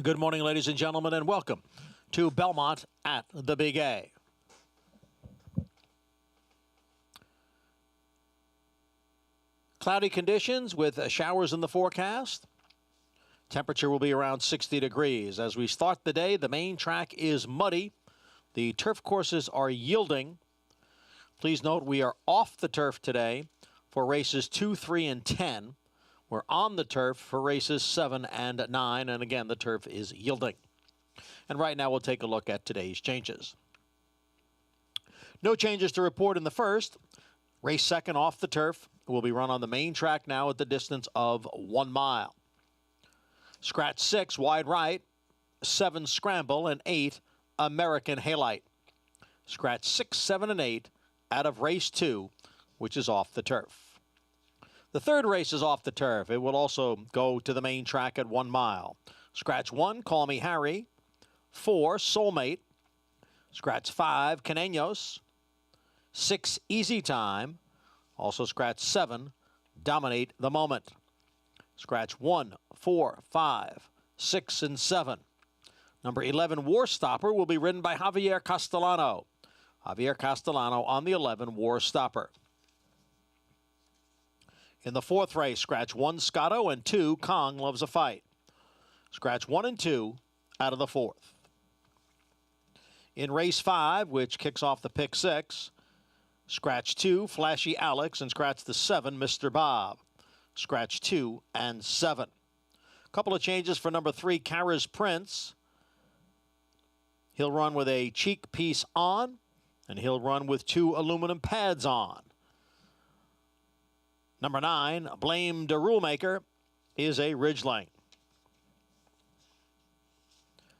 Good morning, ladies and gentlemen, and welcome to Belmont at the Big A. Cloudy conditions with showers in the forecast. Temperature will be around 60 degrees. As we start the day, the main track is muddy. The turf courses are yielding. Please note we are off the turf today for races 2, 3, and 10. We're on the turf for races 7 and 9, and again, the turf is yielding. And right now, we'll take a look at today's changes. No changes to report in the first. Race second off the turf will be run on the main track now at the distance of 1 mile. Scratch 6, wide right, 7, scramble, and 8, American Halite. Scratch 6, 7, and 8 out of race 2, which is off the turf. The third race is off the turf. It will also go to the main track at 1 mile. Scratch 1, Call Me Harry. 4, Soulmate. Scratch 5, Caneños. 6, Easy Time. Also scratch 7, Dominate the Moment. Scratch 1, 4, 5, 6, and 7. Number 11, War Stopper, will be ridden by Javier Castellano. Javier Castellano on the 11, War Stopper. In the fourth race, scratch 1, Scotto, and 2, Kong Loves a Fight. Scratch 1 and 2 out of the fourth. In race 5, which kicks off the pick 6, scratch 2, Flashy Alex, and scratch the 7, Mr. Bob. Scratch 2 and 7. A couple of changes for number 3, Kara's Prince. He'll run with a cheek piece on, and he'll run with 2 aluminum pads on. Number 9, Blame the Rulemaker, is a Ridgeline.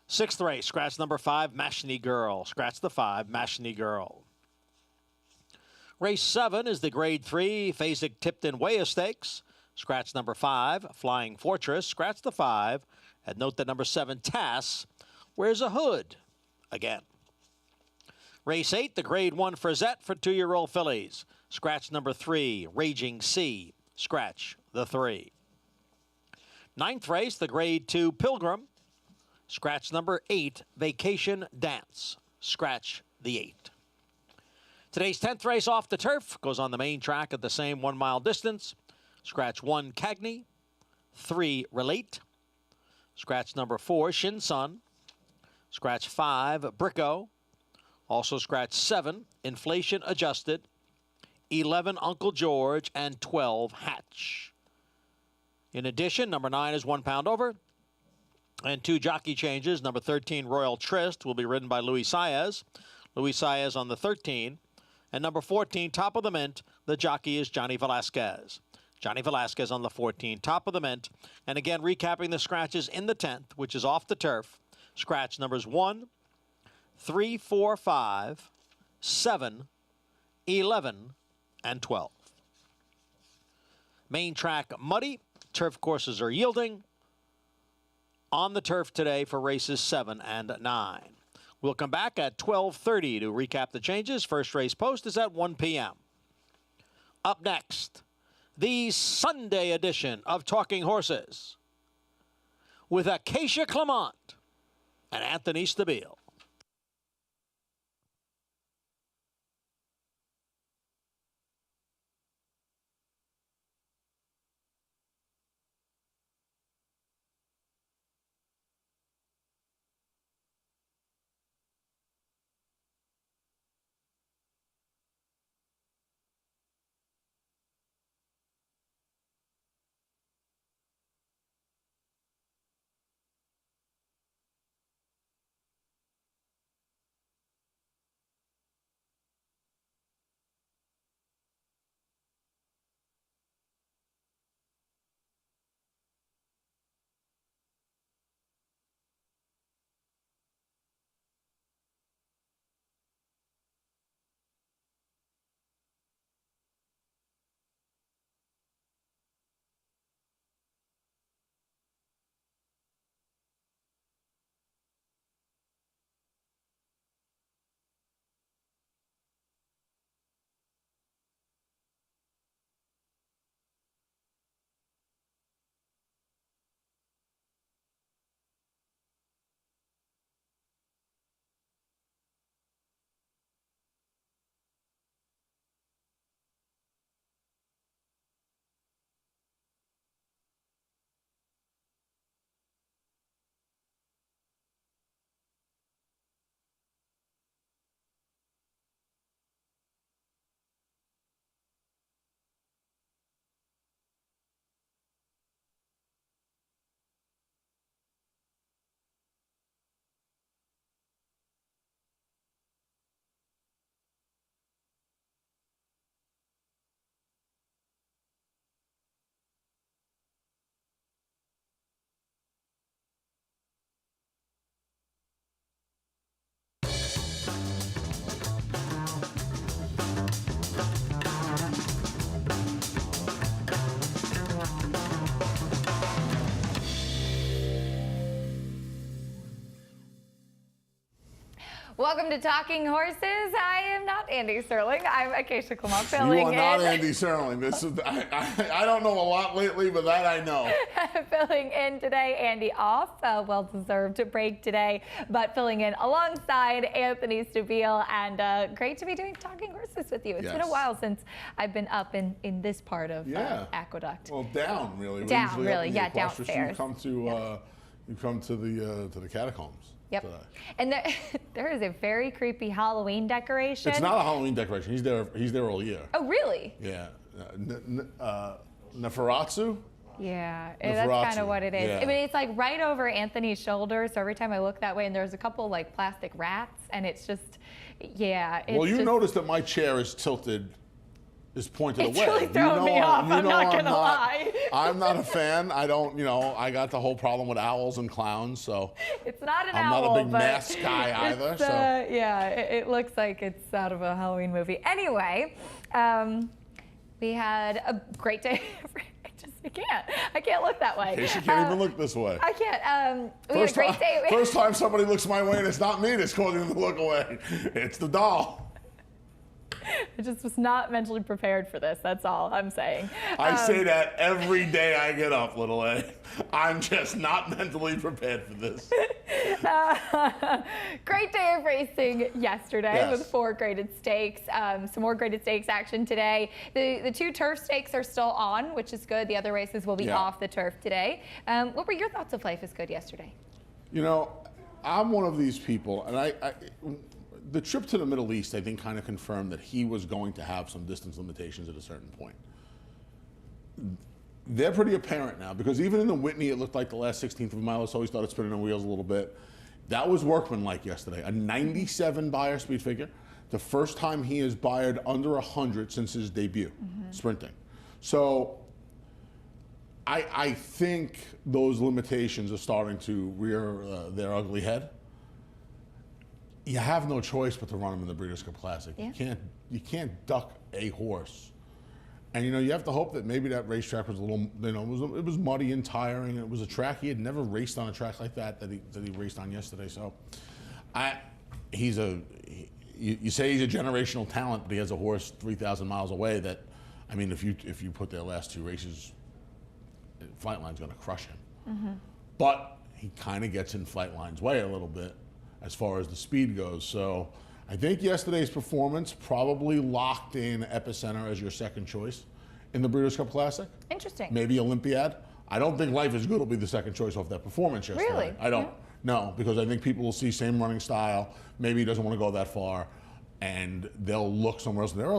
Sixth race, scratch number 5, Mashni Girl. Scratch the 5, Mashni Girl. Race 7 is the Grade 3 Fasig-Tipton Weah Stakes. Scratch number 5, Flying Fortress. Scratch the 5, and note that number 7, Tass, wears a hood again. Race 8, the Grade 1 Frazette for 2-year-old fillies. Scratch number 3, Raging Sea. Scratch the 3. Ninth race, the Grade 2 Pilgrim. Scratch number 8, Vacation Dance. Scratch the 8. Today's 10th race off the turf goes on the main track at the same 1 mile distance. Scratch 1, Cagney. 3, Relate. Scratch number 4, Shin Sun. Scratch 5, Bricko. Also scratch 7, Inflation Adjusted. 11, Uncle George, and 12, Hatch. In addition, number 9 is 1 pound over. And 2 jockey changes. Number 13, Royal Tryst, will be ridden by Luis Saez. Luis Saez on the 13. And number 14, Top of the Mint, the jockey is Johnny Velasquez. Johnny Velasquez on the 14, Top of the Mint. And again, recapping the scratches in the 10th, which is off the turf. Scratch numbers 1, 3, 4, 5, 7, 11, and 12. Main track muddy. Turf courses are yielding. On the turf today for races 7 and 9. We'll come back at 12:30 to recap the changes. First race post is at 1 p.m. Up next, the Sunday edition of Talking Horses with Acacia Clement and Anthony Stabile. Welcome to Talking Horses. I am not Andy Serling. I'm Acacia Clement filling in. You are not Andy Serling. This is I don't know a lot lately, but that I know. Filling in today, Andy off. Well-deserved break today, but filling in alongside Anthony Stabile. And great to be doing Talking Horses with you. It's been a while since I've been up in this part of Aqueduct. Well, down really. Down really, yeah, downstairs. You come to the catacombs. Yep. And there is a very creepy Halloween decoration. It's not a Halloween decoration. He's there all year. Oh, really? Yeah. Neferatsu? Yeah, that's kind of what it is. Yeah. I mean, it's like right over Anthony's shoulder, so every time I look that way, and there's a couple like plastic rats, and it's just, yeah. Well, you notice that my chair is tilted, is pointed away. It's really throwing me off, I'm not going to lie. I'm not a fan. I don't, I got the whole problem with owls and clowns, so. It's not an owl, I'm not a big mask guy either, so. Yeah, it looks like it's out of a Halloween movie. Anyway, we had a great day. I can't look that way. She can't even look this way. I can't. We had a great day. First time somebody looks my way and it's not me that's causing them to look away. It's the doll. I just was not mentally prepared for this. That's all I'm saying. I say that every day I get up, little A. I'm just not mentally prepared for this. Great day of racing yesterday with 4 graded stakes. Some more graded stakes action today. The 2 turf stakes are still on, which is good. The other races will be off the turf today. What were your thoughts of Life is Good yesterday? I'm one of these people, and the trip to the Middle East, I think, kind of confirmed that he was going to have some distance limitations at a certain point. They're pretty apparent now, because even in the Whitney, it looked like the last 16th of a mile or so, he started spinning the wheels a little bit. That was workmanlike yesterday. A 97 Beyer speed figure. The first time he has Beyered under 100 since his debut, sprinting. So I think those limitations are starting to rear their ugly head. You have no choice but to run him in the Breeders' Cup Classic. Yeah. You can't duck a horse, and you have to hope that maybe that racetrack was a little, it was muddy and tiring. And it was a track he had never raced on, a track like that he raced on yesterday. So, you say he's a generational talent, but he has a horse 3,000 miles away. That, I mean, if you put their last 2 races, Flightline's going to crush him. But he kind of gets in Flightline's way a little bit as far as the speed goes. So I think yesterday's performance probably locked in Epicenter as your second choice in the Breeders' Cup Classic. Interesting. Maybe Olympiad. I don't think Life is Good will be the second choice off that performance yesterday. Really? I don't. No, because I think people will see same running style. Maybe he doesn't want to go that far, and they'll look somewhere else. There are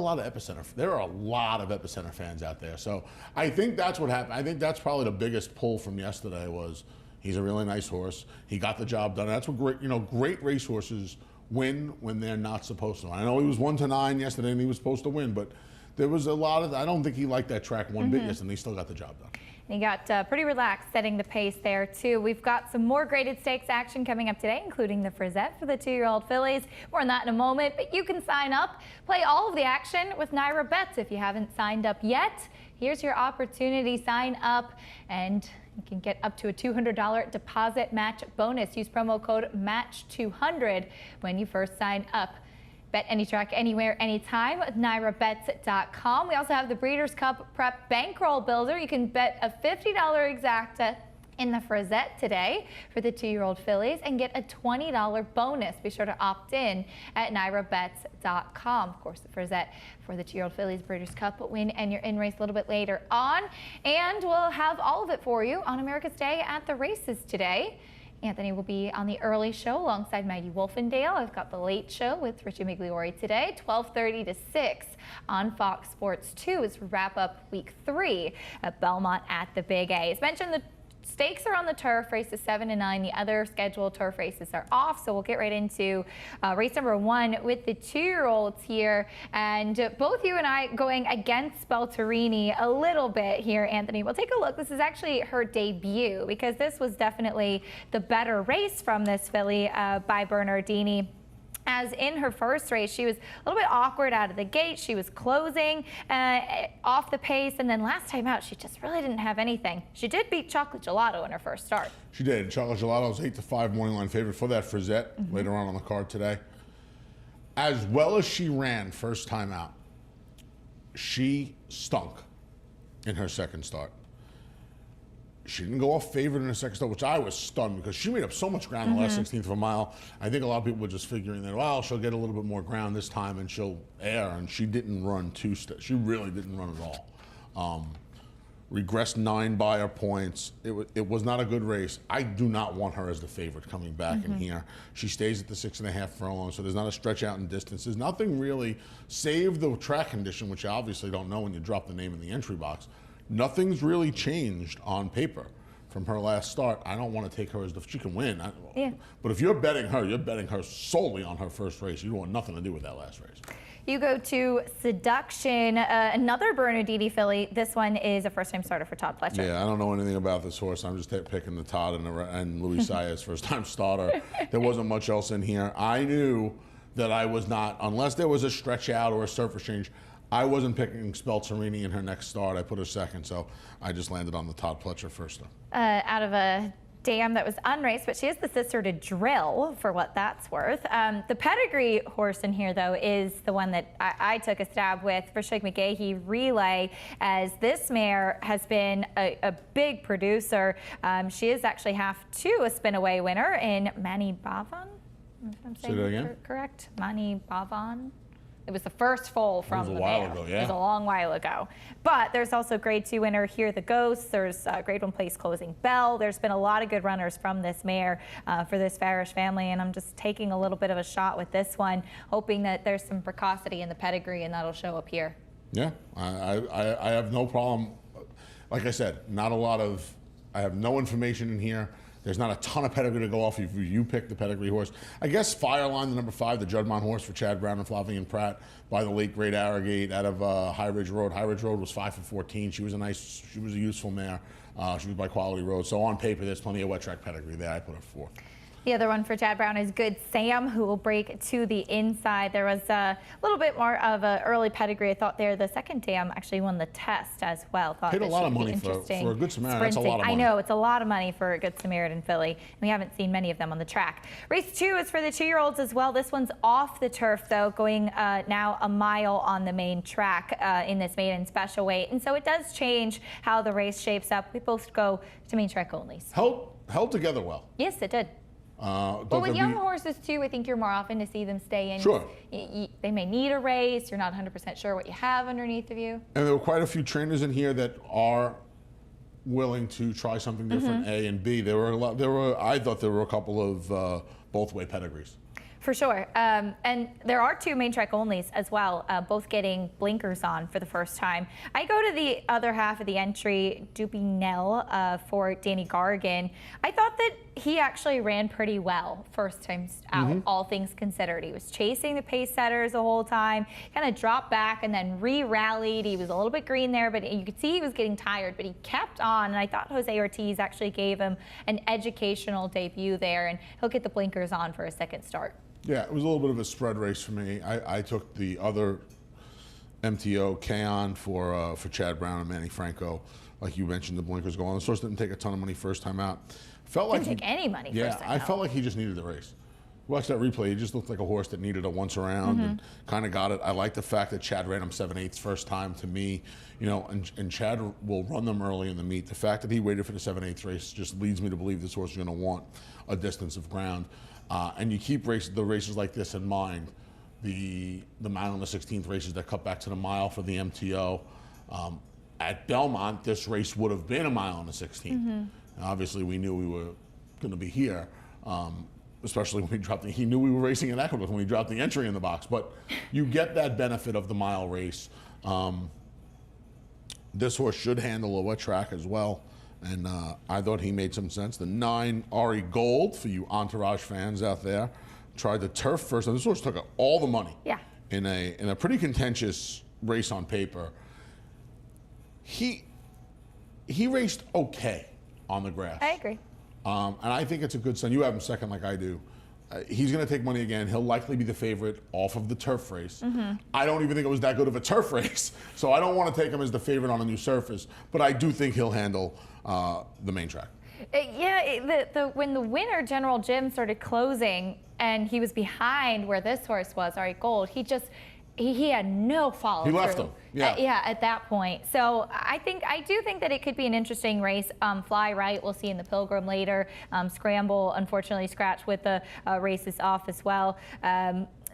a lot of Epicenter fans out there. So I think that's what happened. I think that's probably the biggest pull from yesterday was, he's a really nice horse. He got the job done. That's what great racehorses win when they're not supposed to. I know he was 1-9 yesterday and he was supposed to win, but there was a lot of, I don't think he liked that track one bit yesterday, and he still got the job done. He got pretty relaxed setting the pace there too. We've got some more graded stakes action coming up today, including the Frizette for the 2-year-old fillies. More on that in a moment, but you can sign up, play all of the action with NYRA Bets. If you haven't signed up yet, here's your opportunity. Sign up and you can get up to a $200 deposit match bonus. Use promo code MATCH200 when you first sign up. Bet any track, anywhere, anytime at NYRABets.com. We also have the Breeders' Cup Prep Bankroll Builder. You can bet a $50 exacta in the Frizette today for the 2-year-old fillies and get a $20 bonus. Be sure to opt in at NYRABets.com. Of course, the Frizette for the 2-year-old fillies Breeders' Cup win and your in race a little bit later on. And we'll have all of it for you on America's Day at the races today. Anthony will be on the early show alongside Maggie Wolfendale. I've got the late show with Richie Migliori today, 12:30 to 6 on Fox Sports 2 as we wrap up week 3 at Belmont at the Big A. As mentioned, the stakes are on the turf, races 7 and 9. The other scheduled turf races are off, so we'll get right into race number 1 with the 2-year-olds here. And both you and I going against Spelterini a little bit here, Anthony. We'll take a look. This is actually her debut, because this was definitely the better race from this filly by Bernardini. As in her first race, she was a little bit awkward out of the gate. She was closing off the pace, and then last time out, she just really didn't have anything. She did beat Chocolate Gelato in her first start. She did. Chocolate Gelato was 8-5 morning line favorite for that Frizette later on the card today. as well as she ran first time out, she stunk in her second start. She didn't go off favored in her second start, which I was stunned because she made up so much ground in the last 16th of a mile. I think a lot of people were just figuring that, well, she'll get a little bit more ground this time and she'll air, and she didn't run she really didn't run at all. Regressed 9 by her points. It was not a good race. I do not want her as the favorite coming back in here. She stays at the 6.5 furlong, so there's not a stretch out in distance. There's nothing really, save the track condition, which you obviously don't know when you drop the name in the entry box. Nothing's really changed on paper from her last start. I don't want to take her as she can win. Yeah. But if you're betting her solely on her first race. You don't want nothing to do with that last race. You go to Seduction, another Bernardini filly. This one is a first-time starter for Todd Pletcher. Yeah, I don't know anything about this horse. I'm just picking the Todd and Luis Saez first-time starter. There wasn't much else in here. I knew that I was not, unless there was a stretch out or a surface change, I wasn't picking Spelterini in her next start. I put her second, so I just landed on the Todd Pletcher first. Out of a dam that was unraced, but she is the sister to Drill, for what that's worth. The pedigree horse in here, though, is the one that I took a stab with for Shig McGahee Relay, as this mare has been a big producer. She is actually half to a spin-away winner in Mani Bhavan. If I'm saying Say that again? correct? Mani Bhavan. It was the first foal from the while mare. ago, yeah. It was a long while ago. But there's also Grade 2 winner Here the Ghost. There's Grade 1 place Closing Bell. There's been a lot of good runners from this mare for this Farish family, and I'm just taking a little bit of a shot with this one, hoping that there's some precocity in the pedigree and that'll show up here. Yeah, I have no problem. Like I said, I have no information in here. There's not a ton of pedigree to go off if you pick the pedigree horse. I guess Fireline, the number 5, the Juddmonte horse for Chad Brown and Flavien Prat by the late great Arrogate out of High Ridge Road. High Ridge Road was 5 for 14. She was a useful mare. She was by Quality Road. So on paper, there's plenty of wet track pedigree there. I put her 4th. The other one for Chad Brown is Good Sam, who will break to the inside. There was a little bit more of an early pedigree, I thought there. The second dam actually won the test as well. Thought Paid a that lot of she'd be money for a Good Samaritan. That's a sprinting. lot of money. I know, it's a lot of money for a Good Samaritan filly. We haven't seen many of them on the track. Race 2 is for the 2-year-olds as well. This one's off the turf, though, going now a mile on the main track in this maiden special weight. And so it does change how the race shapes up. We both go to main track onlys. Held together well. Yes, it did. Well, with young horses, too, I think you're more often to see them stay in. Sure. They may need a race. You're not 100% sure what you have underneath of you. And there were quite a few trainers in here that are willing to try something different, A and B. I thought there were a couple of both-way pedigrees. For sure. And there are 2 main track onlys as well, both getting blinkers on for the first time. I go to the other half of the entry, Dupinel for Danny Gargan. I thought that he actually ran pretty well first time out, all things considered. He was chasing the pace setters the whole time, kind of dropped back and then re-rallied. He was a little bit green there, but you could see he was getting tired, but he kept on. And I thought Jose Ortiz actually gave him an educational debut there, and he'll get the blinkers on for a second start. Yeah, it was a little bit of a spread race for me. I took the other MTO, K-On, for Chad Brown and Manny Franco. Like you mentioned, the blinkers go on. The source didn't take a ton of money first time out. Didn't take any money first time out. I felt like he just needed the race. Watch that replay. He just looked like a horse that needed a once around and kind of got it. I like the fact that Chad ran him 7/8 first time to me, and Chad will run them early in the meet. The fact that he waited for the 7/8 race just leads me to believe this horse is going to want a distance of ground. And you keep the races like this in mind, the mile and the 16th races that cut back to the mile for the MTO. At Belmont, this race would have been a mile and the 16th. Obviously, we knew we were going to be here, especially when he knew we were racing in Ecuador when we dropped the entry in the box. But you get that benefit of the mile race. This horse should handle a wet track as well. And I thought he made some sense. The 9 Ari Gold, for you Entourage fans out there, tried the turf first. And this horse took all the money. Yeah. In a pretty contentious race on paper. He raced okay on the grass. I agree. And I think it's a good sign. You have him second like I do. He's going to take money again. He'll likely be the favorite off of the turf race. I don't even think it was that good of a turf race, so I don't want to take him as the favorite on a new surface, but I do think he'll handle the main track. When the winner, General Jim, started closing and he was behind where this horse was, Ari Gold, he had no follow through. He left him. Yeah. At that point. So I do think that it could be an interesting race. Fly Right, we'll see in the Pilgrim later. Scramble, unfortunately, scratched with the races off as well.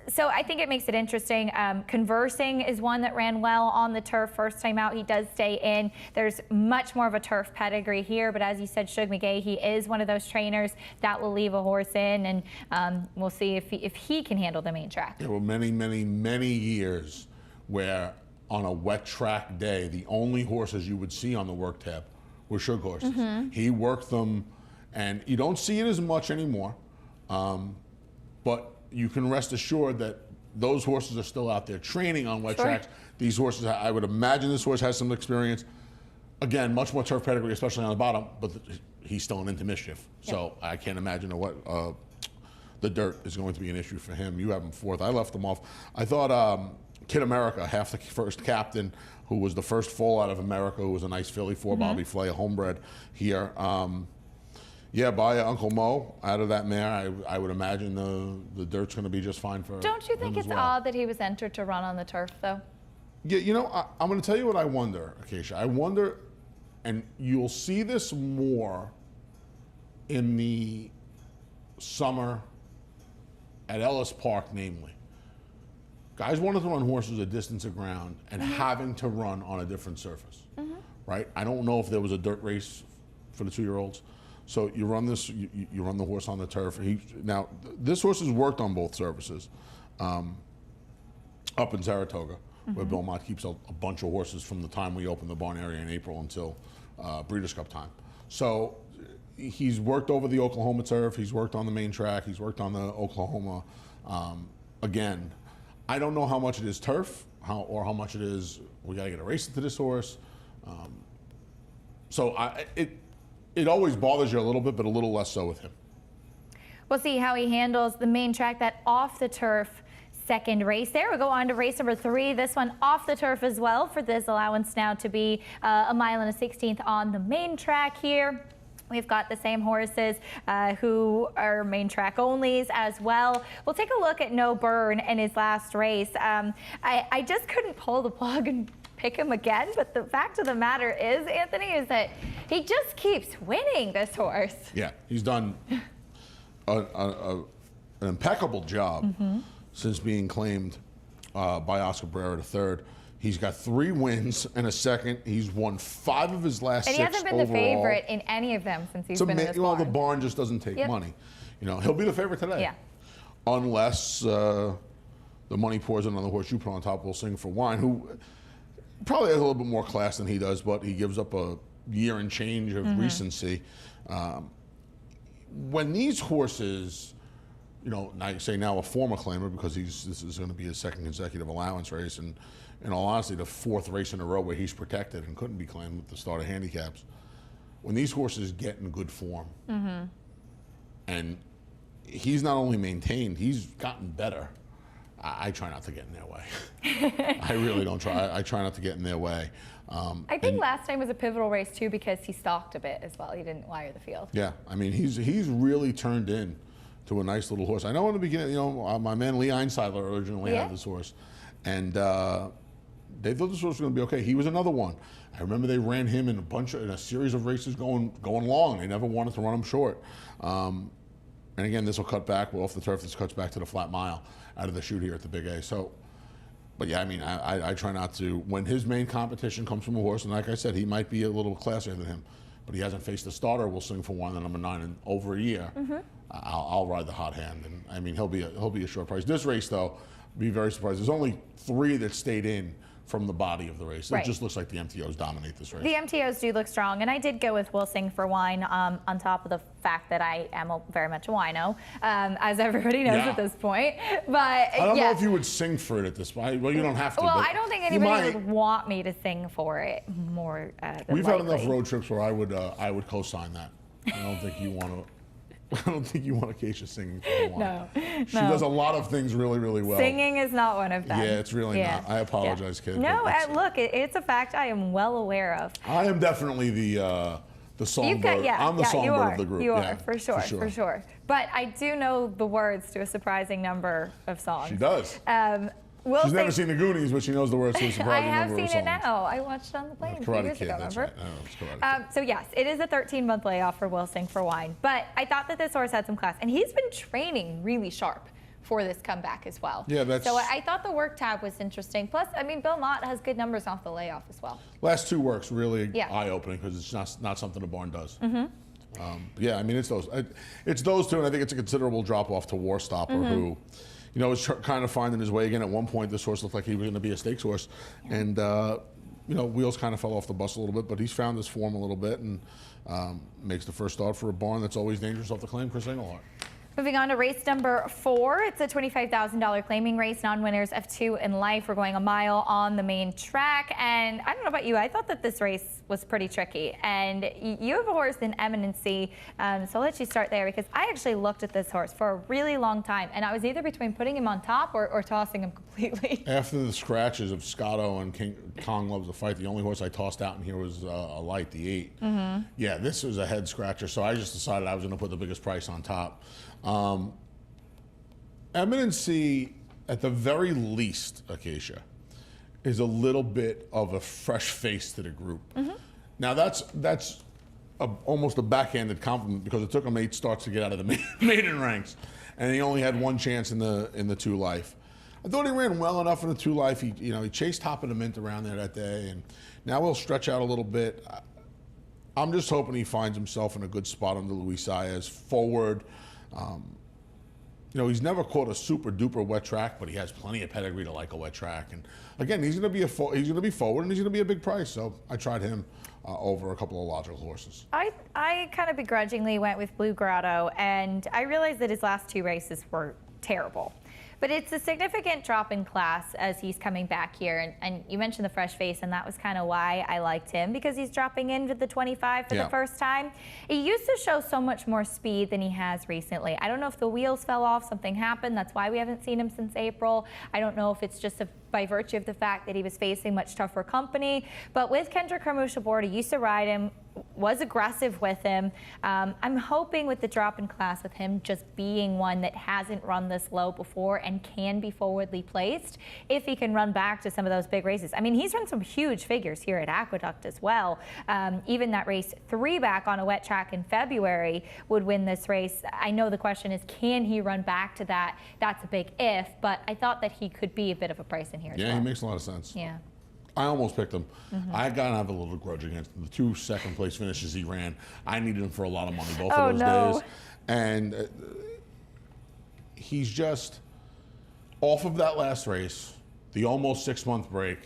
So I think it makes it interesting. Conversing is one that ran well on the turf first time out. He does stay in. There's much more of a turf pedigree here, but as you said, Shug McGaughey is one of those trainers that will leave a horse in, and we'll see if he can handle the main track. There were many, many, many years where on a wet track day, the only horses you would see on the work tab were Shug horses. He worked them, and you don't see it as much anymore, but you can rest assured that those horses are still out there training on wet tracks. These horses, I would imagine this horse has some experience. Again, much more turf pedigree, especially on the bottom, but he's still an into mischief. So I can't imagine what the dirt is going to be an issue for him. You have him fourth. I left him off. I thought Kid America, half the first captain, who was the first foal out of America, who was a nice filly for Bobby Flay, a homebred here. Yeah, by Uncle Mo out of that mare, I would imagine the dirt's going to be just fine for him. Don't you think it's odd that he was entered to run on the turf, though? Yeah, you know, I'm going to tell you what I wonder, Acacia. I wonder, and you'll see this more in the summer at Ellis Park, namely. Guys wanted to run horses a distance of ground and having to run on a different surface, right? I don't know if there was a dirt race for the 2-year-olds. So you run this, you run the horse on the turf. Now, this horse has worked on both surfaces up in Saratoga, where Belmont keeps a bunch of horses from the time we open the barn area in April until Breeders' Cup time. So he's worked over the Oklahoma turf. He's worked on the main track. He's worked on the Oklahoma. Again, I don't know how much it is turf or how much it is we got to get a race into this horse. It always bothers you a little bit, but a little less so with him. We'll see how he handles the main track, that off the turf second race there. We'll go on to race number 3. This one off the turf as well, for this allowance now to be 1 mile and a 16th on the main track here. We've got the same horses who are main track onlys as well. We'll take a look at No Burn in his last race. I just couldn't pull the plug and pick him again, but the fact of the matter is, Anthony, is that he just keeps winning, this horse. Yeah, he's done an impeccable job since being claimed by Oscar Barrera III. He's got 3 wins and a second. He's won 5 of his last 6 overall. And he hasn't been overall. the favorite in any of them since he's been in this barn. Well, the barn just doesn't take money. You know, he'll be the favorite today. Yeah. Unless the money pours in on the horse you put on top, will Sing for Wine, who probably has a little bit more class than he does, but he gives up a year and change of recency. When these horses, you know, I say now a former claimer because this is going to be his 2nd consecutive allowance race, and in all honesty, the 4th race in a row where he's protected and couldn't be claimed with the start of handicaps. When these horses get in good form, and he's not only maintained, he's gotten better. I try not to get in their way. I really don't try. I try not to get in their way. I think last time was a pivotal race too because he stalked a bit as well. He didn't wire the field. Yeah, I mean he's really turned in to a nice little horse. I know in the beginning, you know, my man Lee Einsiedler originally had this horse, and they thought this horse was going to be okay. He was another one. I remember they ran him in a series of races going long. They never wanted to run him short. And again, this will cut back off the turf. This cuts back to the flat mile out of the chute here at the Big A. So, but yeah, I mean, I try not to. When his main competition comes from a horse, and like I said, he might be a little classier than him, but he hasn't faced a starter. Will Sing for Wine, the number 9, in over a year. I'll ride the hot hand, and I mean he'll be a short price. This race though, be very surprised. There's only 3 that stayed in from the body of the race. It just looks like the MTOs dominate this race. The MTOs do look strong, and I did go with Will Sing for Wine on top of the fact that I am very much a wino, as everybody knows at this point. But I don't know if you would sing for it at this point. Well, you don't have to. Well, but I don't think anybody would want me to sing for it more than We've likely. had enough road trips where I would co-sign that. I don't think you want to. I don't think you want Acacia singing for Wine. No, she does a lot of things really, really well. Singing is not one of them. Yeah, it's really not. I apologize, kid. No, look, it's a fact I am well aware of. I am definitely the the songbird. I'm the songbird of the group. You are, for sure. But I do know the words to a surprising number of songs. She does. She's never seen the Goonies, but she knows the words to a surprising number of songs. I have seen it now. I watched it on the plane a few years ago, remember? Right. So yes, it is a 13-month layoff for Will Sing for Wine. But I thought that this horse had some class. And he's been training really sharp for this comeback as well. Yeah, so I thought the work tab was interesting. Plus, I mean, Bill Mott has good numbers off the layoff as well. Last 2 works really eye-opening because it's not something the barn does. Yeah, I mean, it's those 2, and I think it's a considerable drop-off to Warstopper, who, you know, was kind of finding his way again. At one point, this horse looked like he was going to be a stakes horse, and you know, wheels kind of fell off the bus a little bit, but he's found his form a little bit and makes the first start for a barn that's always dangerous off the claim, Chris Engelhart. Moving on to race number 4, it's a $25,000 claiming race, non-winners of 2 in life. We're going a mile on the main track, and I don't know about you, I thought that this race was pretty tricky. And you have a horse in Eminency, so I'll let you start there because I actually looked at this horse for a really long time, and I was either between putting him on top or tossing him completely. After the scratches of Scotto and Kong Loves the Fight, the only horse I tossed out in here was a light, the 8. Yeah, this was a head scratcher, so I just decided I was going to put the biggest price on top. Eminency, at the very least, Acacia, is a little bit of a fresh face to the group. Now that's almost a backhanded compliment because it took him 8 starts to get out of the maiden ranks, and he only had 1 chance in the 2 life. I thought he ran well enough in the 2 life. He chased Top of the Mint around there that day, and now he'll stretch out a little bit. I'm just hoping he finds himself in a good spot under Luis Saez forward. You know, he's never caught a super duper wet track, but he has plenty of pedigree to like a wet track. And again, he's going to be forward, and he's going to be a big price. So I tried him over a couple of logical horses. I kind of begrudgingly went with Blue Grotto, and I realized that his last 2 races were terrible. But it's a significant drop in class as he's coming back here. And you mentioned the fresh face, and that was kind of why I liked him, because he's dropping into the 25 for the first time. He used to show so much more speed than he has recently. I don't know if the wheels fell off, something happened. That's why we haven't seen him since April. I don't know if it's just by virtue of the fact that he was facing much tougher company. But with Kendrick Carmouche aboard, he used to ride him, was aggressive with him. I'm hoping with the drop in class with him just being one that hasn't run this low before and can be forwardly placed, if he can run back to some of those big races. I mean, he's run some huge figures here at Aqueduct as well. Even that race 3 back on a wet track in February would win this race. I know the question is, can he run back to that? That's a big if, but I thought that he could be a bit of a price in here as well. Yeah, he makes a lot of sense. Yeah. I almost picked him. I gotta have a little grudge against him. The 2 second-place finishes he ran, I needed him for a lot of money both of those days. And he's just off of that last race, the almost 6-month break,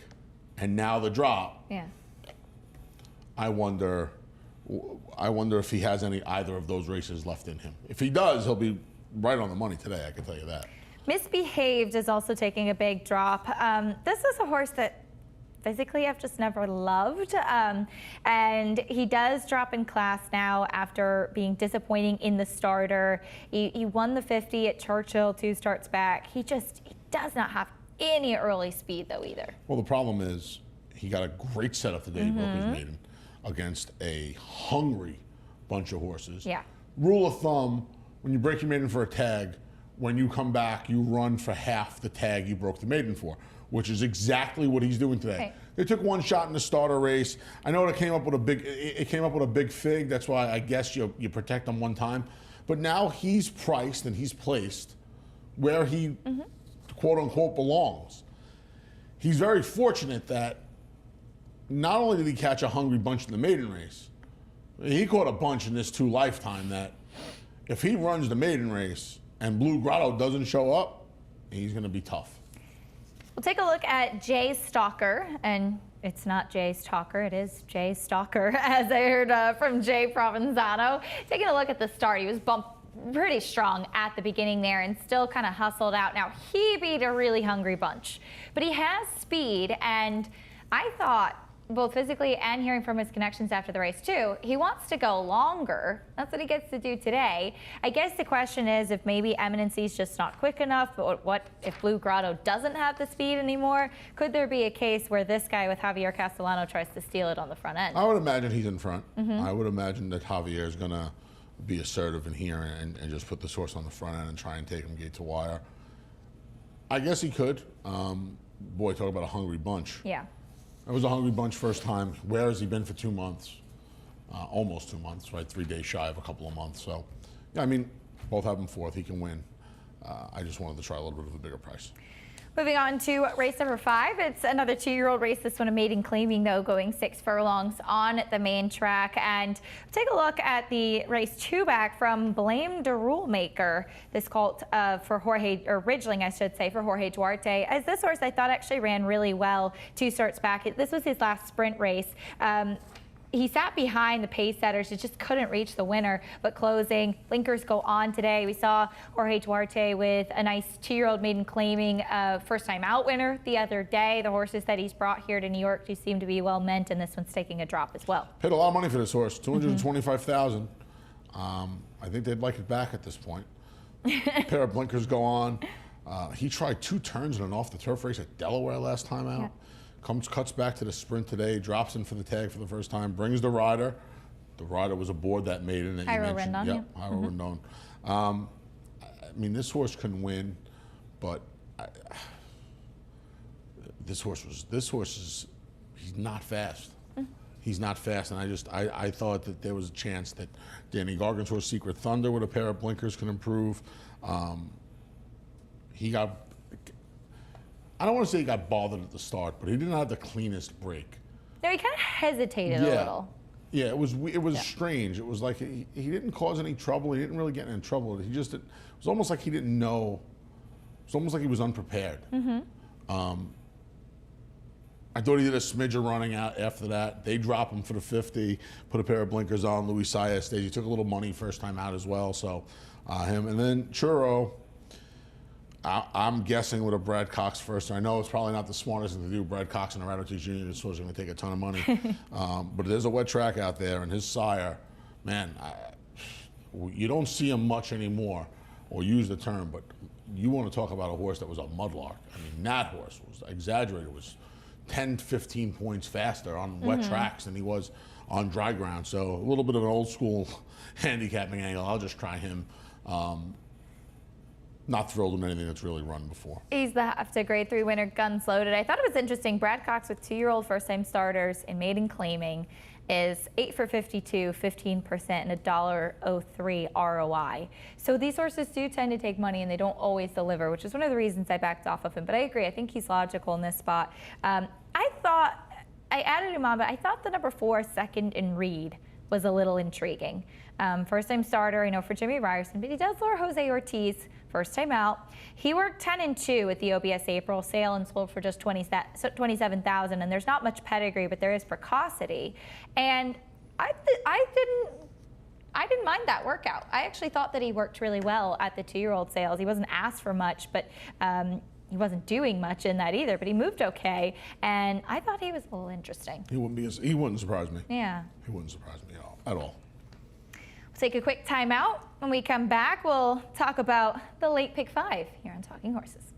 and now the drop. Yeah. I wonder if he has either of those races left in him. If he does, he'll be right on the money today. I can tell you that. Misbehaved is also taking a big drop. This is a horse that physically I've just never loved, and he does drop in class now after being disappointing in the starter. He won the 50 at Churchill 2 starts back. He does not have any early speed though either. Well, the problem is he got a great setup the day he broke his maiden against a hungry bunch of horses. Yeah. Rule of thumb, when you break your maiden for a tag, when you come back, you run for half the tag you broke the maiden for, which is exactly what he's doing today. Okay. They took 1 shot in the starter race. I know it came up with a big fig. That's why I guess you protect him 1 time. But now he's priced and he's placed where he quote unquote belongs. He's very fortunate that not only did he catch a hungry bunch in the maiden race, he caught a bunch in this 2 lifetime that if he runs the maiden race and Blue Grotto doesn't show up, he's going to be tough. We'll take a look at Jay Stalker, and it's not Jay Stalker, it is Jay Stalker, as I heard from Jay Provenzano. Taking a look at the start, he was bumped pretty strong at the beginning there and still kind of hustled out. Now, he beat a really hungry bunch, but he has speed, and I thought both physically and hearing from his connections after the race too, he wants to go longer. That's what he gets to do today. I guess the question is if maybe Eminency's just not quick enough, but what if Blue Grotto doesn't have the speed anymore? Could there be a case where this guy with Javier Castellano tries to steal it on the front end? I would imagine he's in front. I would imagine that Javier is going to be assertive in here and just put this horse on the front end and try and take him gate to wire. I guess he could. Boy, talk about a hungry bunch. Yeah. It was a hungry bunch first time. Where has he been for 2 months? Almost 2 months, right? 3 days shy of a couple of months. So, yeah, I mean, both have him fourth. He can win. I just wanted to try a little bit of a bigger price. Moving on to race number 5. It's another 2-year-old race. This one a maiden claiming, though, going 6 furlongs on the main track. And take a look at the race 2 back from Blame the Rule Maker. This colt for Jorge, or Ridgeling, I should say, for Jorge Duarte. As this horse, I thought actually ran really well 2 starts back. This was his last sprint race. He sat behind the pace setters, just couldn't reach the winner, but closing. Blinkers go on today. We saw Jorge Duarte with a nice 2-year-old maiden claiming a first-time out winner the other day. The horses that he's brought here to New York do seem to be well meant, and this one's taking a drop as well. Paid a lot of money for this horse, $225,000. I think they'd like it back at this point. A pair of blinkers go on. He tried 2 turns in an off-the-turf race at Delaware last time out. Yeah. Cuts back to the sprint today, drops in for the tag for the first time, brings the rider. The rider was aboard that maiden that you mentioned. Rendon, yep, Jairo Rendon. I mean, this horse can win, but this horse is he's not fast. He's not fast, and I thought that there was a chance that Danny Gargan's horse Secret Thunder with a pair of blinkers can improve. He got. I don't want to say he got bothered at the start, but he didn't have the cleanest break. No, he kind of hesitated a little. Yeah, it was strange. It was like he didn't cause any trouble. He didn't really get in trouble. It was almost like he didn't know. It was almost like he was unprepared. I thought he did a smidge of running out after that. They drop him for the 50, put a pair of blinkers on. Luis Saez stage. He took a little money first time out as well. So him. And then Churro, I'm guessing with a Brad Cox first. I know it's probably not the smartest thing to do. Brad Cox and Arato Jr. This was going to take a ton of money. But there's a wet track out there, and his sire, man, you don't see him much anymore, or use the term, but you want to talk about a horse that was a mudlark. I mean, that horse was exaggerated. Was 10, 15 points faster on wet tracks than he was on dry ground. So a little bit of an old school handicapping angle. I'll just try him. Not thrilled with anything that's really run before. He's the HAFTA Grade 3 winner, guns loaded. I thought it was interesting. Brad Cox with 2-year-old first-time starters in maiden claiming is 8 for 52, 15%, and a $1.03 ROI. So these horses do tend to take money, and they don't always deliver, which is one of the reasons I backed off of him. But I agree. I think he's logical in this spot. I thought I added him on, but I thought the number 4, Second in Reed, was a little intriguing. First-time starter, for Jimmy Ryerson, but he does lure Jose Ortiz. First time out. He worked 10-2 at the OBS April sale and sold for just $27,000. And there's not much pedigree, but there is precocity. And I didn't mind that workout. I actually thought that he worked really well at the 2-year-old sales. He wasn't asked for much, but he wasn't doing much in that either. But he moved okay, and I thought he was a little interesting. He wouldn't surprise me. Yeah. He wouldn't surprise me at all. Take a quick time out. When we come back, we'll talk about the late pick 5 here on Talking Horses.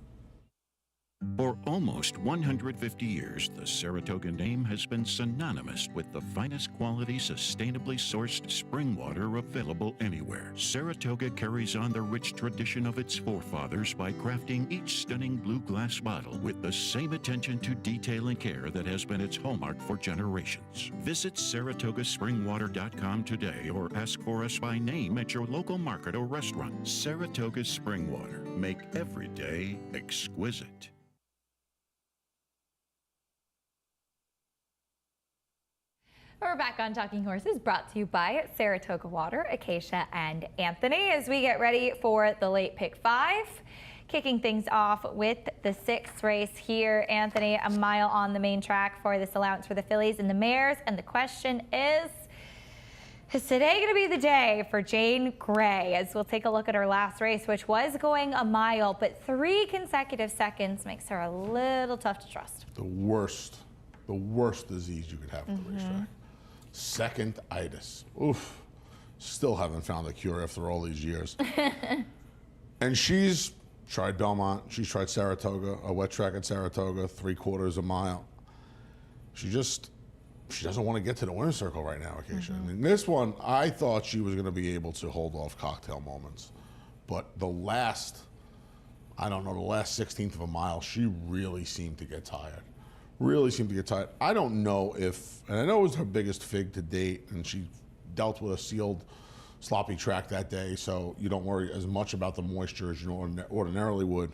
For almost 150 years, the Saratoga name has been synonymous with the finest quality, sustainably sourced spring water available anywhere. Saratoga carries on the rich tradition of its forefathers by crafting each stunning blue glass bottle with the same attention to detail and care that has been its hallmark for generations. Visit SaratogaSpringwater.com today or ask for us by name at your local market or restaurant. Saratoga Spring Water. Make every day exquisite. We're back on Talking Horses, brought to you by Saratoga Water, Acacia, and Anthony, as we get ready for the late pick 5. Kicking things off with the 6th race here, Anthony, a mile on the main track for this allowance for the fillies and the mares. And the question is today going to be the day for Jane Gray? As we'll take a look at her last race, which was going a mile, but 3 consecutive seconds makes her a little tough to trust. The the worst disease you could have at the racetrack. Second-itis. Oof. Still haven't found a cure after all these years. And she's tried Belmont. She's tried Saratoga, a wet track at Saratoga, 3/4 a mile. She doesn't want to get to the winner's circle right now, Acacia. And in this one, I thought she was going to be able to hold off Cocktail Moments. But the last 16th of a mile, she really seemed to get tired. I don't know if, and I know it was her biggest fig to date, and she dealt with a sealed, sloppy track that day, so you don't worry as much about the moisture as you ordinarily would.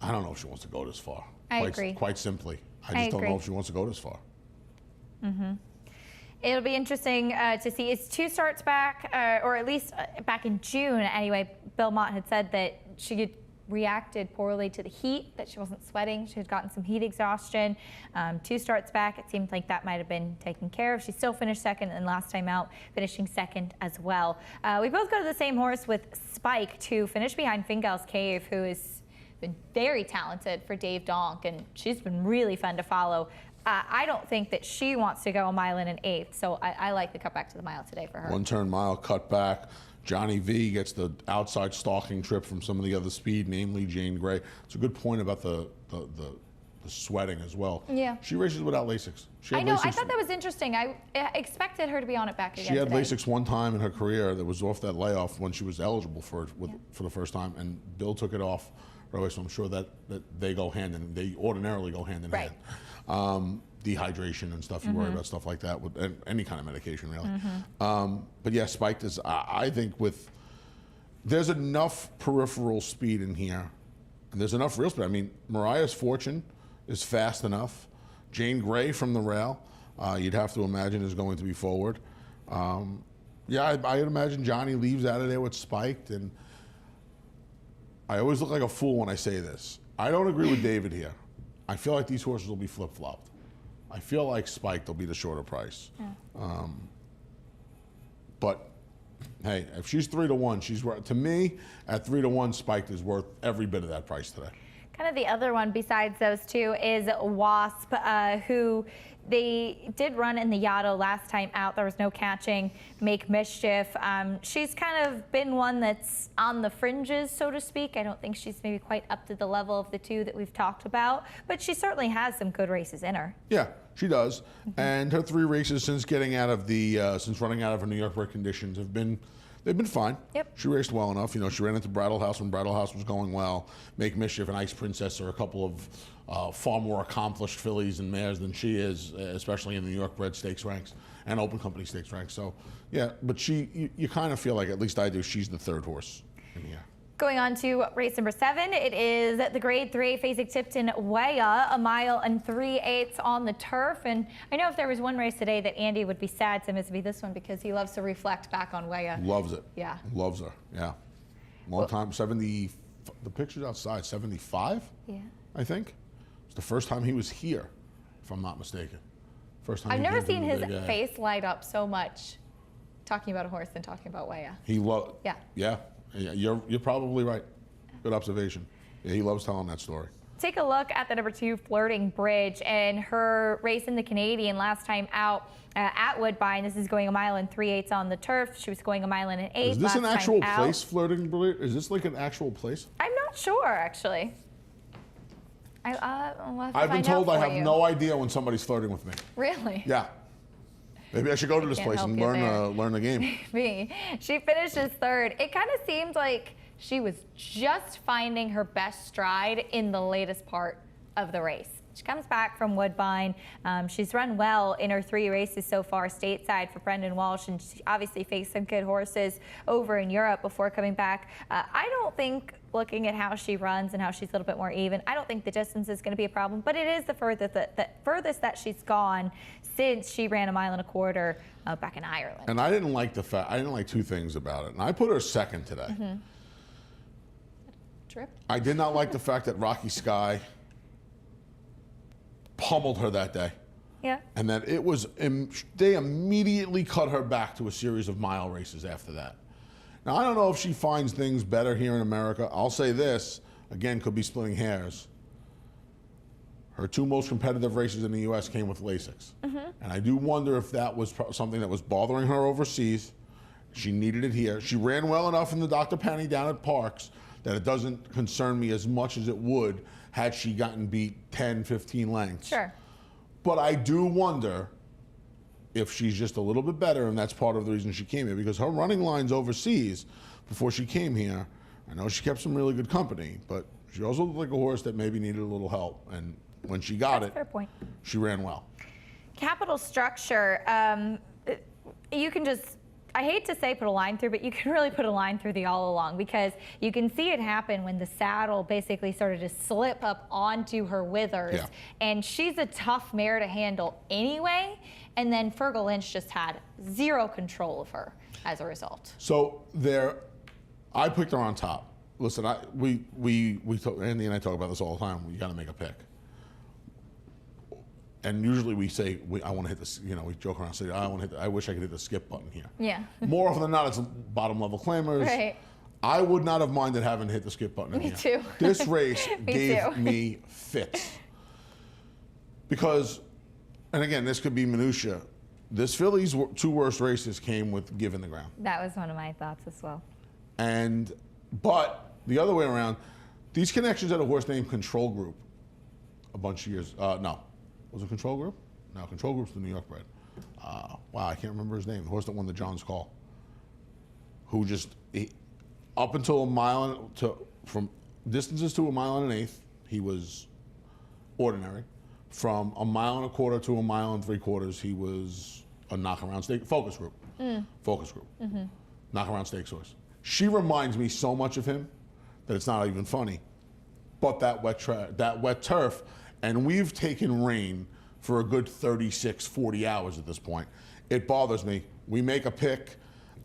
I don't know if she wants to go this far. I agree. Quite simply. I just don't know if she wants to go this far. It'll be interesting to see. It's 2 starts back, or at least back in June anyway. Belmont had said that she had reacted poorly to the heat, that she wasn't sweating. She had gotten some heat exhaustion. 2 starts back, it seemed like that might have been taken care of. She still finished second, and last time out, finishing second as well. We both go to the same horse with Spike to finish behind Fingal's Cave, who has been very talented for Dave Donk, and she's been really fun to follow. I don't think that she wants to go a mile and an eighth, so I like the cut back to the mile today for her. 1-turn mile cut back. Johnny V gets the outside stalking trip from some of the other speed, namely Jane Gray. It's a good point about the sweating as well. Yeah. She races without Lasix. I know. I thought that was interesting. I expected her to be on it back again. She had today. Lasix one time in her career that was off that layoff when she was eligible for the first time, and Bill took it off right away. So I'm sure that they ordinarily go hand in Right. hand. Dehydration and stuff, you worry about stuff like that with any kind of medication, really. But yeah, Spike is, I think there's enough peripheral speed in here, and there's enough real speed. I mean, Mariah's Fortune is fast enough. Jane Gray from the rail, you'd have to imagine is going to be forward. Yeah, I'd imagine Johnny leaves out of there with Spiked, and I always look like a fool when I say this. I don't agree with David here. I feel like these horses will be flip-flopped. I feel like Spiked will be the shorter price. Yeah. But hey, if she's 3-1, she's worth, to me, at 3-1, Spiked is worth every bit of that price today. Kind of the other one besides those two is Wasp, who they did run in the Yaddo last time out. There was no catching, Make Mischief. She's kind of been one that's on the fringes, so to speak. I don't think she's maybe quite up to the level of the two that we've talked about, but she certainly has some good races in her. Yeah, she does. And her 3 races since getting out of since running out of her New York bred conditions they've been fine. Yep. She raced well enough. You know, she ran into Brattle House when Brattle House was going well. Make Mischief and Ice Princess are a couple of far more accomplished fillies and mares than she is, especially in the New York bred stakes ranks and Open Company stakes ranks. So, yeah, but you kind of feel like, at least I do, she's the 3rd horse in here. Going on to race number 7, it is the Grade 3 Fasig-Tipton Weah, a mile and 3/8 on the turf. And I know if there was one race today that Andy would be sad to miss, it'd be this one, because he loves to reflect back on Weah. Loves it. Yeah. Loves her. Yeah. Long time. 70. The picture's outside. 75. Yeah. I think. It's the first time he was here, if I'm not mistaken. First time. I've he never came to seen the his Big A. face light up so much talking about a horse than talking about Weah. He loved. Yeah. Yeah. You're probably right. Good observation. Yeah, he loves telling that story. Take a look at the number 2 Flirting Bridge and her race in the Canadian last time out at Woodbine. This is going a mile and 3/8 on the turf. She was going a mile and an 8 Is this last an actual time place, out. Flirting Bridge? Is this like an actual place? I'm not sure, actually. I'll have to I've been find out told I for have you. no idea when somebody's flirting with me. Really? Yeah. Maybe I should go to this can't place help and you there. learn the game. Me. She finishes 3rd. It kind of seemed like she was just finding her best stride in the latest part of the race. She comes back from Woodbine. She's run well in her 3 races so far stateside for Brendan Walsh, and she obviously faced some good horses over in Europe before coming back. I don't think, looking at how she runs and how she's a little bit more even, I don't think the distance is going to be a problem, but it is the furthest that she's gone since she ran a mile and a quarter back in Ireland. And I didn't like 2 things about it. And I put her 2nd today. Trip? I did not like the fact that Rocky Sky pummeled her that day. Yeah. And that they immediately cut her back to a series of mile races after that. Now, I don't know if she finds things better here in America. I'll say this, again, could be splitting hairs. her 2 most competitive races in the U.S. came with Lasix. And I do wonder if that was something that was bothering her overseas. She needed it here. She ran well enough in the Dr. Penny down at Parks that it doesn't concern me as much as it would had she gotten beat 10, 15 lengths. Sure. But I do wonder if she's just a little bit better, and that's part of the reason she came here, because her running lines overseas before she came here, I know she kept some really good company, but she also looked like a horse that maybe needed a little help. And when she got Fair it, point. she ran well. Capital Structure, you can just, I hate to say put a line through, but you can really put a line through the all along, because you can see it happen when the saddle basically started to slip up onto her withers. Yeah. And she's a tough mare to handle anyway. And then Fergal Lynch just had zero control of her as a result. So I picked her on top. Listen, we talk, Andy and I talk about this all the time. You got to make a pick. And usually we say, I want to hit this, we joke around and say, I wish I could hit the skip button here. Yeah. More often than not, it's bottom level claimers. Right. I would not have minded having hit the skip button in Me here. too. This race Me gave too. me fits. Because, and again, this could be minutia. This filly's 2 worst races came with Give in the Ground. That was one of my thoughts as well. But the other way around, these connections at a horse named Control Group a bunch of years, no. Was it Control Group? No, Control Group's the New York bred. Wow, I can't remember his name. The horse that won the John's Call. Who just, up until from distances to 1.25 miles, he was ordinary. From 1.25 miles to 1.75 miles, he was a knockaround stake, Focus Group. Focus Group. Knockaround stakes horse. She reminds me so much of him that it's not even funny. But that wet turf, and we've taken rain for a good 36, 40 hours at this point. It bothers me. We make a pick.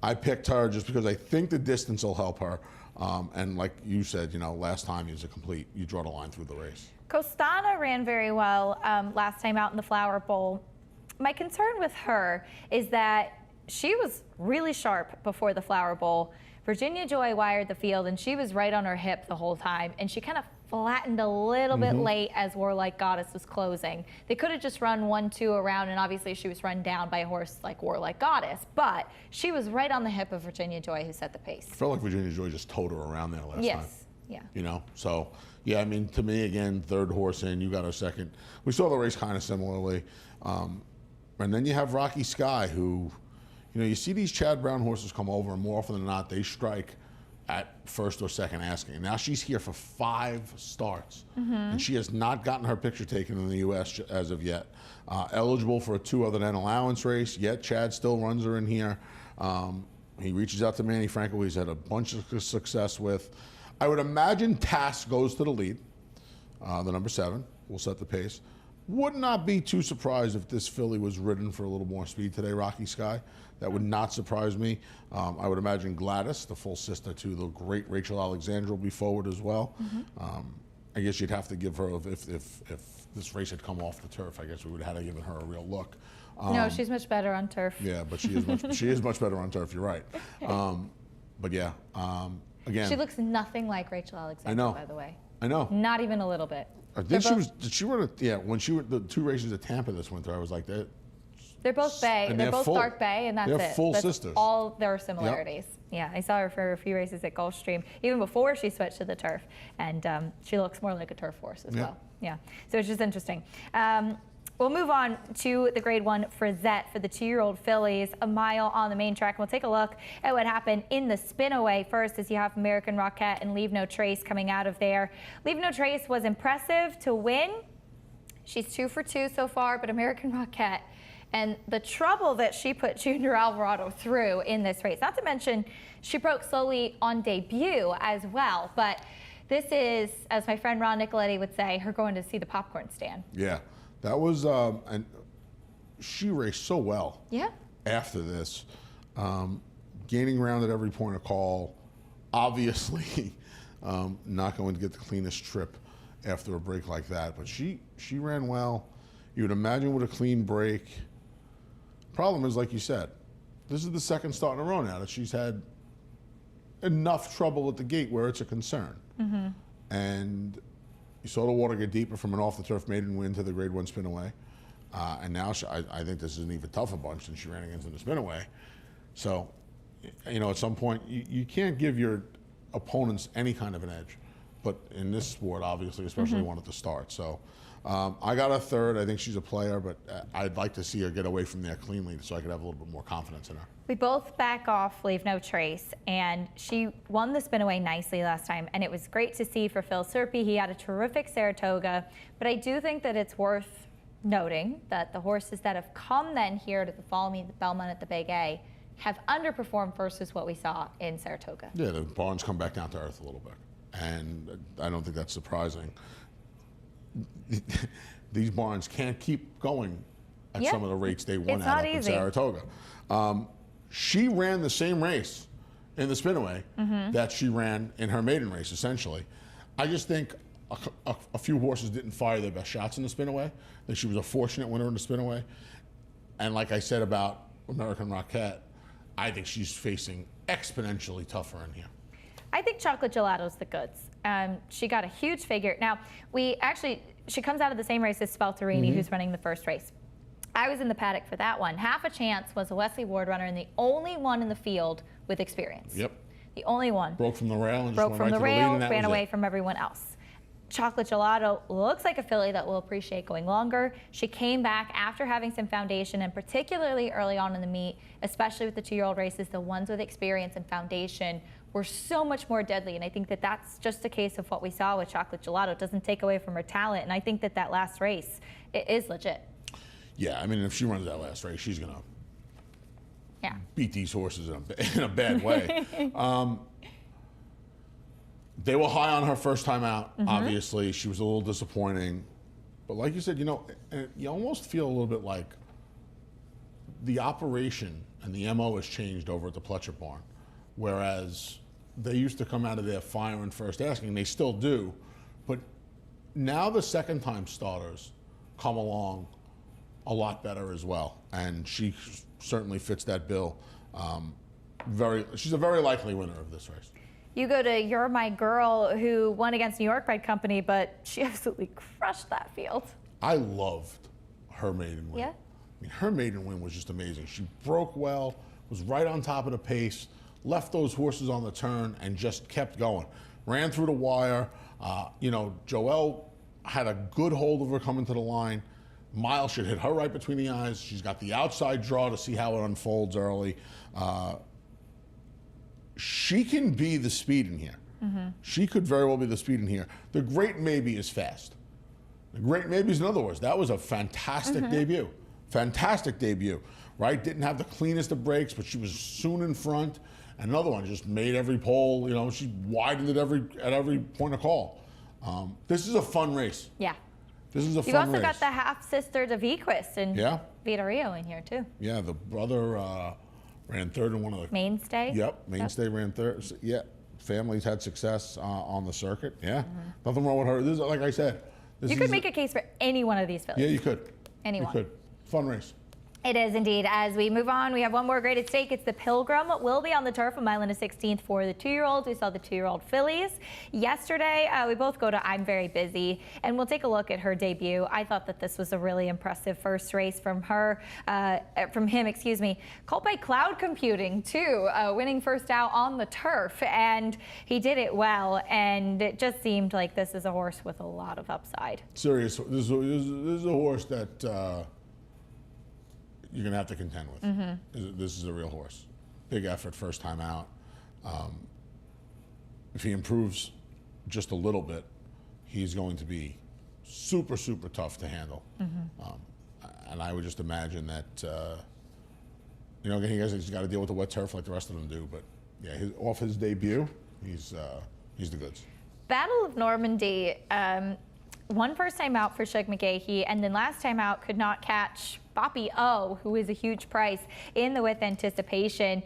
I picked her just because I think the distance will help her. And like you said, last time he was you draw the line through the race. Costana ran very well last time out in the Flower Bowl. My concern with her is that she was really sharp before the Flower Bowl. Virginia Joy wired the field, and she was right on her hip the whole time, and she kind of flattened a little bit late as Warlike Goddess was closing. They could have just run 1-2 around, and obviously she was run down by a horse like Warlike Goddess, but she was right on the hip of Virginia Joy, who set the pace. I felt like Virginia Joy just towed her around there last time. Yes, yeah. So, yeah, I mean, to me, again, 3rd horse in, you got her 2nd. We saw the race kind of similarly. And then you have Rocky Sky, who, you see these Chad Brown horses come over, and more often than not, they strike at 1st or 2nd asking. Now she's here for 5 starts, and she has not gotten her picture taken in the U.S. as of yet. Eligible for a 2 other than allowance race, yet Chad still runs her in here. He reaches out to Manny Franco, he's had a bunch of success with. I would imagine Task goes to the lead. The number 7 will set the pace. Would not be too surprised if this filly was ridden for a little more speed today, Rocky Sky. That would not surprise me. I would imagine Gladys, the full sister to the great Rachel Alexandra, will be forward as well. I guess you'd have to give her, if this race had come off the turf, I guess we would have had to given her a real look. No, she's much better on turf. Yeah, but she is much better on turf, you're right. But yeah, again. She looks nothing like Rachel Alexandra, by the way. I know. Not even a little bit. Did she run when she were the 2 races at Tampa this winter, I was like that. They're both bay. They're both dark bay, and that's it. They're full that's sisters. All their similarities. Yep. Yeah, I saw her for a few races at Gulfstream, even before she switched to the turf, and she looks more like a turf horse as well. Yeah, so it's just interesting. We'll move on to the Grade 1 Frizette for the 2-year-old fillies, a mile on the main track. And we'll take a look at what happened in the spin-away first, as you have American Rocket and Leave No Trace coming out of there. Leave No Trace was impressive to win. She's 2 for 2 so far, but American Rocket and the trouble that she put Junior Alvarado through in this race, not to mention she broke slowly on debut as well. But this is, as my friend Ron Nicoletti would say, her going to see the popcorn stand. Yeah. That was, and she raced so well. Yeah. After this, gaining ground at every point of call, obviously not going to get the cleanest trip after a break like that, but she ran well. You would imagine with a clean break. Problem is, like you said, this is the 2nd start in a row now that she's had enough trouble at the gate where it's a concern. And You saw the water get deeper from an off-the-turf maiden win to the Grade 1 spin away. And now I think this is an even tougher bunch than she ran against in the spin away. So, you know, at some point, you can't give your opponents any kind of an edge. But in this sport, obviously, especially one at the start. So I got a third. I think she's a player, but I'd like to see her get away from there cleanly so I could have a little bit more confidence in her. We both back off Leave No Trace, and she won the spin away nicely last time, and it was great to see for Phil Serpy. He had a terrific Saratoga, but I do think that it's worth noting that the horses that have come then here to the Follow Me, the Belmont at the Big A, have underperformed versus what we saw in Saratoga. Yeah, the barns come back down to earth a little bit, and I don't think that's surprising. These barns can't keep going at some of the rates they won at up in Saratoga. She ran the same race in the spin-away that she ran in her maiden race, essentially. I just think a few horses didn't fire their best shots in the spin-away. I think she was a fortunate winner in the spin-away. And like I said about American Rocket, I think she's facing exponentially tougher in here. I think Chocolate Gelato's the goods. She got a huge figure. Now, she comes out of the same race as Spelterini, who's running the first race. I was in the paddock for that one. Half a Chance was a Wesley Ward runner and the only one in the field with experience. Yep. The only one. Broke from the rail and broke just from went the right to the lead, rail, and that ran was away it. from everyone else. Chocolate Gelato looks like a filly that will appreciate going longer. She came back after having some foundation, and particularly early on in the meet, especially with the 2-year-old races, the ones with experience and foundation were so much more deadly. And I think that that's just a case of what we saw with Chocolate Gelato. It doesn't take away from her talent. And I think that that last race, it is legit. Yeah, I mean, if she runs that last race, she's going to Yeah. beat these horses in a bad way. They were high on her first time out, obviously. She was a little disappointing. But like you said, you know, you almost feel a little bit like the operation and the MO has changed over at the Pletcher barn. Whereas they used to come out of there firing first asking, they still do. But now the second time starters come along a lot better as well. And she certainly fits that bill. She's a very likely winner of this race. You go to You're My Girl, who won against New York Bred Company, but she absolutely crushed that field. I loved her maiden win. Yeah. I mean, her maiden win was just amazing. She broke well, was right on top of the pace, left those horses on the turn, and just kept going. Ran through the wire. You know, Joelle had a good hold of her coming to the line. Miles should hit her right between the eyes. She's got the outside draw to see how it unfolds early. She can be the speed in here. She could very well be the speed in here. The Great Maybe is fast. The Great Maybe is another horse. That was a fantastic debut. Fantastic debut, right? Didn't have the cleanest of breaks, but she was soon in front. Another one just made every pole, you know, she widened it at every point of call. This is a fun race. Yeah. This is a You've fun also race. got the half-sister to Vequist and Yeah. Vita Rio in here, too. Yeah, the brother ran third in one of the... Mainstay? Yep, Mainstay ran third. So, yeah, families had success on the circuit. Yeah, nothing wrong with her. This is, like I said... You could make a case for any one of these fillies. Yeah, you could. Anyone. You could. Fun race. It is indeed. As we move on, we have one more graded stake. It's the Pilgrim. Will be on the turf a mile and a 16th for the 2-year-olds. We saw the 2-year-old fillies yesterday. We both go to I'm Very Busy, and we'll take a look at her debut. I thought that this was a really impressive first race from her, from him, excuse me. Called by Cloud Computing too, winning first out on the turf, and he did it well. And it just seemed like this is a horse with a lot of upside. Serious. This is a horse that you're going to have to contend with. This is a real horse. Big effort first time out. If he improves just a little bit, he's going to be super, super tough to handle. And I would just imagine that, you know, he's got to deal with the wet turf like the rest of them do. But yeah, off his debut, he's the goods. Battle of Normandy, one first time out for Shug McGahee, and then last time out could not catch Boppy O, who is a huge price in the With Anticipation.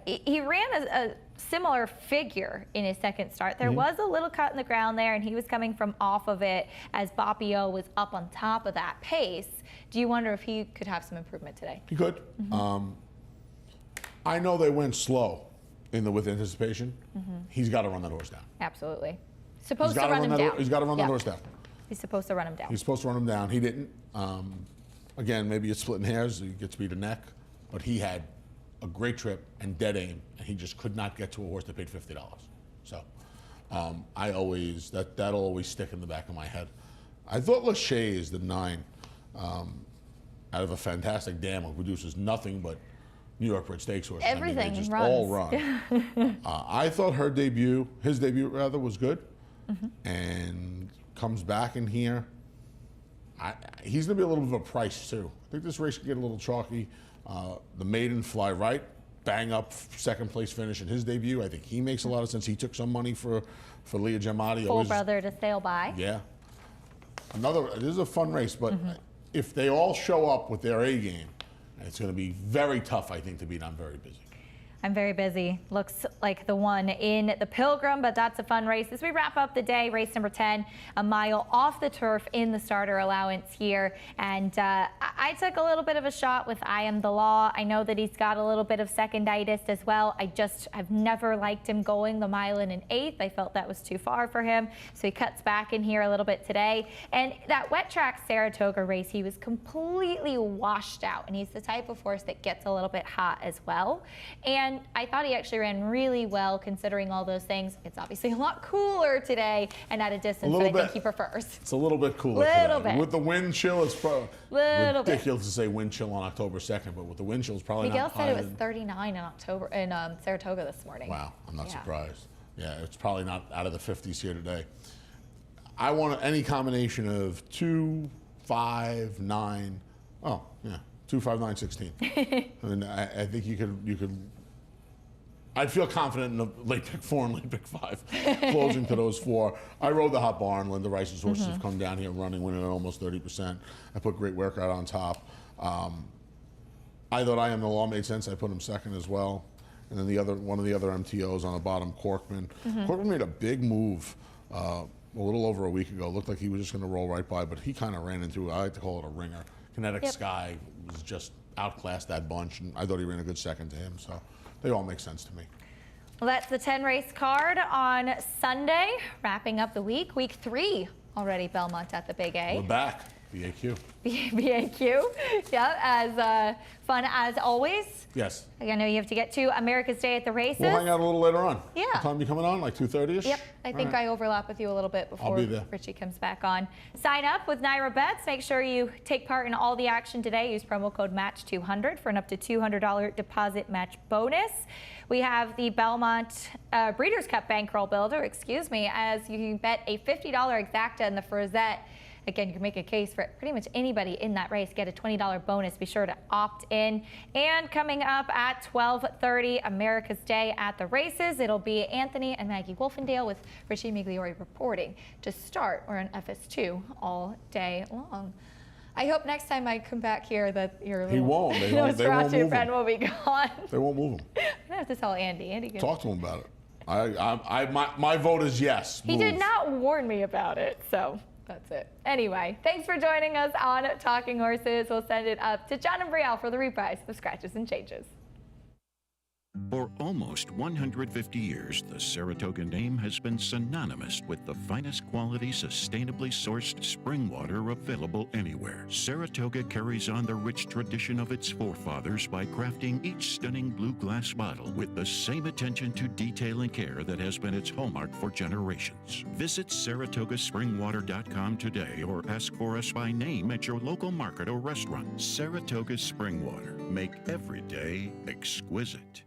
He ran a similar figure in his second start. There was a little cut in the ground there, and he was coming from off of it as Boppy O was up on top of that pace. Do you wonder if he could have some improvement today? He could. I know they went slow in the With Anticipation. He's got to run that horse down. Absolutely. Supposed to run him down. He's got to run the Yep. horse down. He's supposed to run him down. He's supposed to run him down. He didn't. Again, maybe it's splitting hairs. He gets beat a neck, but he had a great trip and dead aim, and he just could not get to a horse that paid $50. So that'll always stick in the back of my head. I thought Lachey is the 9 out of a fantastic dam who produces nothing but New York Bred Stakes horses. Everything I mean, they just runs. all run. I thought his debut rather, was good, and comes back in here. He's going to be a little bit of a price too. I think this race could get a little chalky. The maiden Fly Right, bang up second place finish in his debut. I think he makes a lot of sense. He took some money for Leah Giamatti. Full brother to sail by. Yeah. This is a fun race, but if they all show up with their A game, it's going to be very tough, I think, to beat I'm Very Busy. I'm Very Busy. Looks like the one in the Pilgrim, but that's a fun race. As we wrap up the day, race number 10, a mile off the turf in the starter allowance here. And I took a little bit of a shot with I Am the Law. I know that he's got a little bit of seconditis as well. I've never liked him going the mile in an eighth. I felt that was too far for him. So he cuts back in here a little bit today. And that wet track Saratoga race, he was completely washed out. And he's the type of horse that gets a little bit hot as well. And I thought he actually ran really well considering all those things. It's obviously a lot cooler today and at a distance that I think he prefers. It's a little bit cooler today. With the wind chill, it's ridiculous to say wind chill on October 2nd, but with the wind chill, it's probably Miguel not said it was 39 in Saratoga this morning. Wow, I'm not surprised. Yeah, it's probably not out of the 50s here today. I want any combination of 2, 5, 9. Oh, yeah, 2, 5, 9, 16. I mean, I think you could. I'd feel confident in the late pick 4 and late pick 5 closing to those 4. I rode the Hot Barn. Linda Rice's horses have come down here running, winning at almost 30%. I put Great Workout on top. I thought I Am the Law made sense. I put him second as well. And then one of the other MTOs on the bottom, Corkman. Corkman made a big move a little over a week ago. Looked like he was just going to roll right by, but he kind of ran into, I like to call it a ringer. Kinetic Sky was just outclassed that bunch, and I thought he ran a good second to him. So they all make sense to me. Well, that's the 10 race card on Sunday, wrapping up the week. Week 3 already, Belmont at the Big A. We're back. BAQ. BAQ. Yeah, as fun as always. Yes. I know you have to get to America's Day at the races. We'll hang out a little later on. Yeah. What time are you coming on? Like 2:30ish? Yep. I think I overlap with you a little bit before I'll be there. Richie comes back on. Sign up with Naira Bets. Make sure you take part in all the action today. Use promo code MATCH200 for an up to $200 deposit match bonus. We have the Belmont Breeders' Cup Bankroll Builder, as you can bet a $50 exacta in the Frizette. Again, you can make a case for pretty much anybody in that race. Get a $20 bonus. Be sure to opt in. And coming up at 12:30, America's Day at the races. It'll be Anthony and Maggie Wolfendale with Richie Migliori reporting to start. We're on FS2 all day long. I hope next time I come back here that your He won't. They won't move him. friend will be gone. They won't move him. I'm gonna have to tell Andy. Andy, Talk to him about it. My vote is yes. He did not warn me about it, so that's it. Anyway, thanks for joining us on Talking Horses. We'll send it up to John and Brielle for the reprise of Scratches and Changes. For almost 150 years, the Saratoga name has been synonymous with the finest quality, sustainably sourced spring water available anywhere. Saratoga carries on the rich tradition of its forefathers by crafting each stunning blue glass bottle with the same attention to detail and care that has been its hallmark for generations. Visit SaratogaSpringwater.com today or ask for us by name at your local market or restaurant. Saratoga Spring Water. Make every day exquisite.